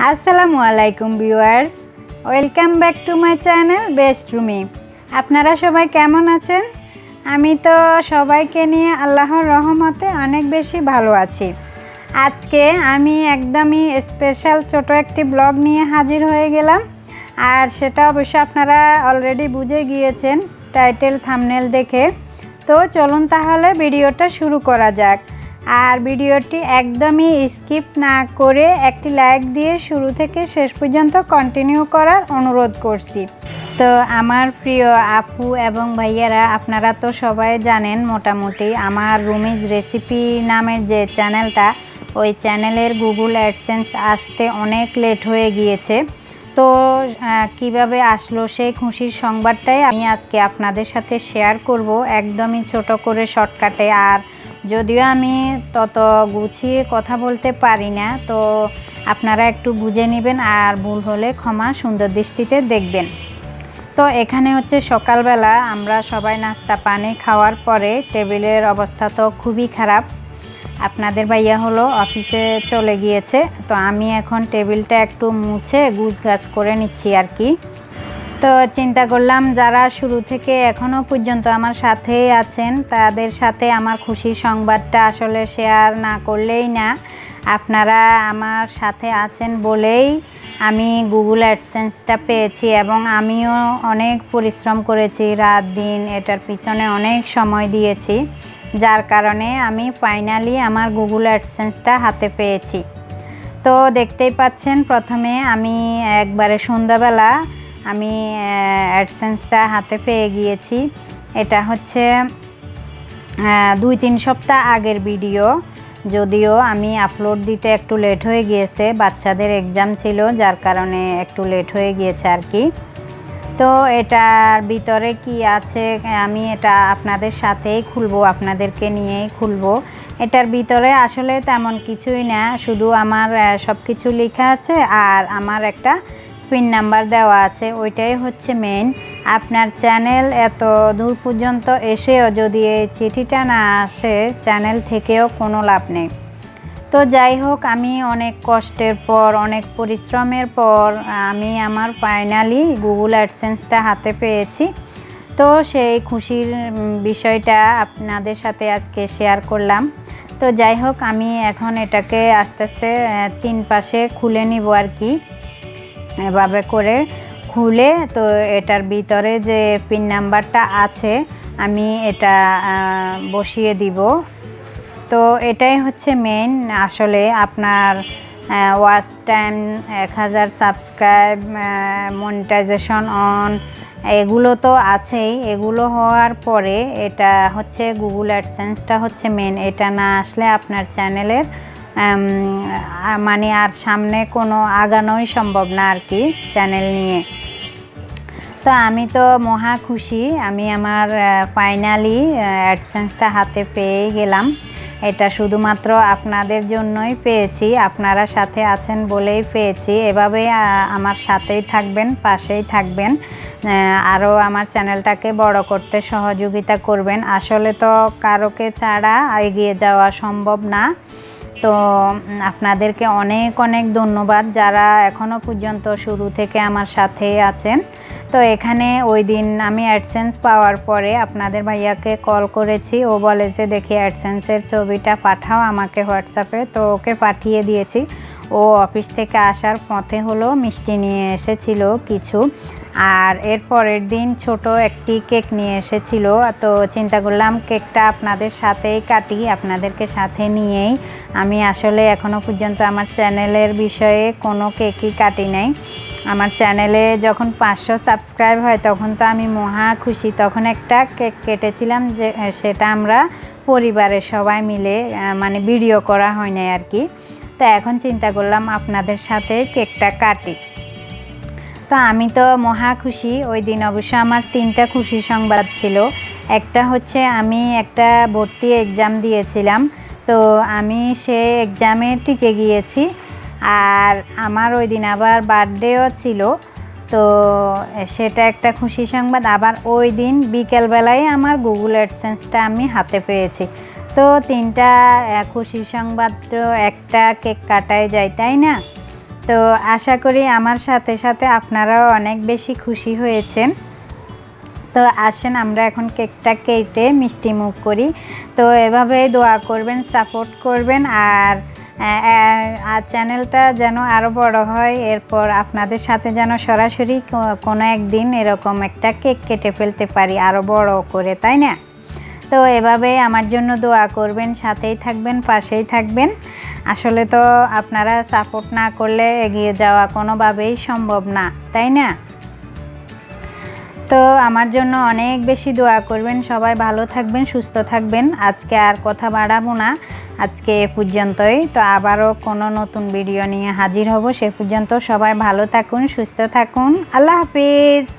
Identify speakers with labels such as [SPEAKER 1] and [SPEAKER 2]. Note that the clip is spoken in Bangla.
[SPEAKER 1] আসসালামু আলাইকুম viewers, welcome back to my channel best Rumi. আপনারা সবাই কেমন আছেন? আমি তো সবাইকে নিয়ে আল্লাহর রহমতে অনেক বেশি ভালো আছি। আজকে আমি একদমই স্পেশাল ছোট একটি ব্লগ নিয়ে হাজির হয়ে গেলাম, আর সেটা অবশ্য আপনারা অলরেডি বুঝে গিয়েছেন টাইটেল থাম্বনেল দেখে। তো চলুন তাহলে ভিডিওটা শুরু করা যাক। আর ভিডিওটি একদমই স্কিপ না করে একটি লাইক দিয়ে শুরু থেকে শেষ পর্যন্ত কন্টিনিউ করার অনুরোধ করছি। তো আমার প্রিয় আপু এবং ভাইয়ারা, আপনারা তো সবাই জানেন মোটামুটি আমার রুমিজ রেসিপি নামের যে চ্যানেলটা, ওই চ্যানেলের গুগল অ্যাডসেন্স আসতে অনেক লেট হয়ে গিয়েছে। তো কিভাবে আসলো সেই খুশির সংবাদটাই আমি আজকে আপনাদের সাথে শেয়ার করব, একদমই ছোট করে শর্টকাটে। আর যদিও আমি তত গুছিয়ে কথা বলতে পারি না, তো আপনারা একটু বুঝে নেবেন, আর ভুল হলে ক্ষমা সুন্দর দৃষ্টিতে দেখবেন। তো এখানে হচ্ছে সকালবেলা আমরা সবাই নাস্তা পানি খাওয়ার পরে টেবিলের অবস্থা তো খুবই খারাপ। আপনাদের ভাইয়া হলো অফিসে চলে গিয়েছে, তো আমি এখন টেবিলটা একটু মুছে গুছগাছ করে নিচ্ছি আর কি। তো চিন্তা করলাম যারা শুরু থেকে এখনও পর্যন্ত আমার সাথেই আছেন তাদের সাথে আমার খুশির সংবাদটা আসলে শেয়ার না করলেই না। আপনারা আমার সাথে আছেন বলেই আমি গুগল অ্যাডসেন্সটা পেয়েছি, এবং আমিও অনেক পরিশ্রম করেছি, রাত দিন এটার পিছনে অনেক সময় দিয়েছি, যার কারণে আমি ফাইনালি আমার গুগল অ্যাডসেন্সটা হাতে পেয়েছি। তো দেখতেই পাচ্ছেন, প্রথমে আমি একবারে সন্ধ্যাবেলা আমি অ্যাডসেন্সটা হাতে পেয়ে গিয়েছি। এটা হচ্ছে 2-3 সপ্তাহ আগের ভিডিও, যদিও আমি আপলোড দিতে একটু লেট হয়ে গিয়েছে, বাচ্চাদের এক্সাম ছিল যার কারণে একটু লেট হয়ে গিয়েছে আর কি। তো এটার ভিতরে কি আছে আমি এটা আপনাদের সাথেই খুলবো, আপনাদেরকে নিয়েই খুলবো। এটার ভিতরে আসলে তেমন কিছুই না, শুধু আমার সব কিছু লেখা আছে আর আমার একটা পিন নাম্বার দেওয়া আছে, ওইটাই হচ্ছে মেইন। আপনার চ্যানেল এত দূর পর্যন্ত এসেও যদি এই চিঠিটা না আসে, চ্যানেল থেকেও কোনো লাভ নেই। তো যাই হোক, আমি অনেক কষ্টের পর, অনেক পরিশ্রমের পর আমি আমার ফাইনালি গুগল অ্যাডসেন্সটা হাতে পেয়েছি। তো সেই খুশির বিষয়টা আপনাদের সাথে আজকে শেয়ার করলাম। তো যাই হোক, আমি এখন এটাকে আস্তে আস্তে 3 পাশে খুলে নিব আর কি, এভাবে করে খুলে। তো এটার ভিতরে যে পিন নাম্বারটা আছে আমি এটা বসিয়ে দিব। তো এটাই হচ্ছে মেইন। আসলে আপনার watch time, 1000 subscribe, monetisation on, এগুলো তো আছেই। এগুলো হওয়ার পরে এটা হচ্ছে গুগল অ্যাডসেন্সটা হচ্ছে মেইন। এটা না আসলে আপনার চ্যানেলের মানে আর সামনে কোনো আগানোই সম্ভব না আর কি চ্যানেল নিয়ে। তো আমি তো মহা খুশি, আমি আমার ফাইনালি অ্যাডসেন্সটা হাতে পেয়ে গেলাম। এটা শুধুমাত্র আপনাদের জন্যই পেয়েছি, আপনারা সাথে আছেন বলেই পেয়েছি। এভাবেই আমার সাথেই থাকবেন, পাশেই থাকবেন, আরও আমার চ্যানেলটাকে বড় করতে সহযোগিতা করবেন। আসলে তো কারোকে ছাড়া এগিয়ে যাওয়া সম্ভব না। তো আপনাদেরকে অনেক অনেক ধন্যবাদ যারা এখনও পর্যন্ত শুরু থেকে আমার সাথেই আছেন। তো এখানে ওই দিন আমি অ্যাডসেন্স পাওয়ার পরে আপনাদের ভাইয়াকে কল করেছি, ও বলে যে দেখি অ্যাডসেন্সের ছবিটা পাঠাও আমাকে হোয়াটসঅ্যাপে। তো ওকে পাঠিয়ে দিয়েছি। ও অফিস থেকে আসার পথে হলো মিষ্টি নিয়ে এসেছিল কিছু, আর এর পরের দিন ছোট একটি কেক নিয়ে এসেছিল। তো চিন্তা করলাম কেকটা আপনাদের সাথেই কাটি, আপনাদেরকে সাথে নিয়েই। আমি আসলে এখনও পর্যন্ত আমার চ্যানেলের বিষয়ে কোনো কেকই কাটি নাই। আমার চ্যানেলে যখন 500 সাবস্ক্রাইব হয় তখন তো আমি মহা খুশি, তখন একটা কেক কেটেছিলাম, যে সেটা আমরা পরিবারের সবাই মিলে মানে ভিডিও করা হয় না আর কি। তো এখন চিন্তা করলাম আপনাদের সাথে কেকটা কাটি। তো আমি তো মহা খুশি। ওই দিন অবশ্য আমার 3টা খুশি সংবাদ ছিল। একটা হচ্ছে আমি একটা ভর্তি এক্সাম দিয়েছিলাম, তো আমি সে এক্সামে টিকে গিয়েছি। আর আমার ওই দিন আবার বার্থডেও ছিল, তো সেটা একটা খুশি সংবাদ। আবার ওই দিন বিকেলবেলায় আমার গুগল অ্যাডসেন্সটা আমি হাতে পেয়েছি। তো 3টা খুশি সংবাদ, তো একটা কেক কাটাই যায়, তাই না? তো আশা করি আমার সাথে সাথে আপনারাও অনেক বেশি খুশি হয়েছেন। তো আসেন আমরা এখন কেকটা কেটে মিষ্টি মুখ করি। তো এভাবে দোয়া করবেন, সাপোর্ট করবেন, আর চ্যানেলটা যেন আরও বড় হয়, এরপর আপনাদের সাথে যেন সরাসরি কোনো একদিন এরকম একটা কেক কেটে ফেলতে পারি আরও বড় করে, তাই না? তো এভাবে আমার জন্য দোয়া করবেন, সাথেই থাকবেন, পাশেই থাকবেন। আসলে তো আপনারা সাপোর্ট না করলে এগিয়ে যাওয়া কোনোভাবেই সম্ভব না, তাই না? তো আমার জন্য অনেক বেশি দোয়া করবেন। সবাই ভালো থাকবেন, সুস্থ থাকবেন। আজকে আর কথা বাড়াবো না, আজকে এ পর্যন্তই। তো আবারও কোনো নতুন ভিডিও নিয়ে হাজির হব। সে পর্যন্ত সবাই ভালো থাকুন, সুস্থ থাকুন। আল্লাহ হাফিজ।